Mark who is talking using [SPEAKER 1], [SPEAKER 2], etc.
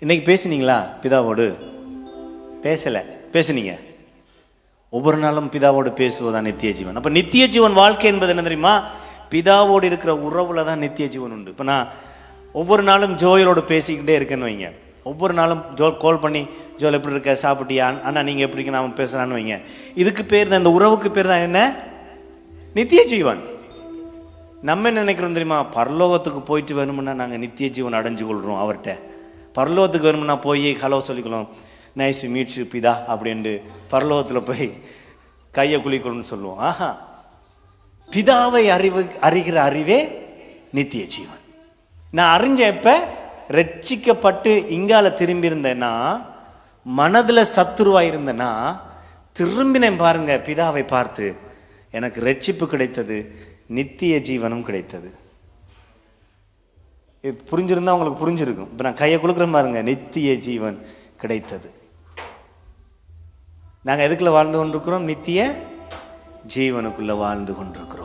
[SPEAKER 1] இன்னைக்கு பேசுனீங்களா பிதாவோடு? பேசலை, பேசுனீங்க. ஒவ்வொரு நாளும் பிதாவோடு பேசுவதான் நித்திய ஜீவன். அப்போ நித்திய ஜீவன் வாழ்க்கை என்பது என்ன தெரியுமா? பிதாவோடு இருக்கிற உறவுல தான் நித்திய ஜீவன் உண்டு. இப்போ நான் ஒவ்வொரு நாளும் ஜோயலோடு பேசிக்கிட்டே இருக்கேன்னு வைங்க. ஒவ்வொரு நாளும் கால் பண்ணி ஜோல் எப்படி இருக்க, சாப்பிட்டியா, அண்ணா நீங்கள் எப்படி இருக்க, நான் பேசுகிறான்னு வைங்க. இதுக்கு பேர் தான், இந்த உறவுக்கு பேர் தான் என்ன? நித்திய ஜீவன். நம்ம என்ன நினைக்கிறோம் தெரியுமா? பரலோகத்துக்கு போயிட்டு வேணும்னா நாங்கள் நித்திய ஜீவன் அடைஞ்சு கொள்கிறோம் அவர்கிட்ட. பரலோகத்துக்கு வேணும்னா போய் ஹலோ சொல்லிக்கலாம், நைஸ் மீட் யூ பிதா அப்படின்ட்டு பரலோகத்தில் போய் கையை குளிக்கணும்னு சொல்லுவோம். ஆஹா, பிதாவை அறிகிற அறிவே நித்திய ஜீவன். நான் அறிஞ்ச எப்ப ரட்சிக்கப்பட்டு இங்கால திரும்பி இருந்தேன்னா, மனதில் சத்துருவா இருந்தேன்னா, திரும்பினேன் பாருங்க பிதாவை பார்த்து, எனக்கு ரட்சிப்பு கிடைத்தது, நித்திய ஜீவனும் கிடைத்தது. இது புரிஞ்சிருந்தா உங்களுக்கு புரிஞ்சிருக்கும். இப்போ நான் கையை கொடுக்குறேன் பாருங்க, நித்திய ஜீவன் கிடைத்தது. நாங்கள் எதுக்குள்ள வாழ்ந்து கொண்டிருக்கிறோம்? நித்திய ஜீவனுக்குள்ள வாழ்ந்து கொண்டிருக்கிறோம்.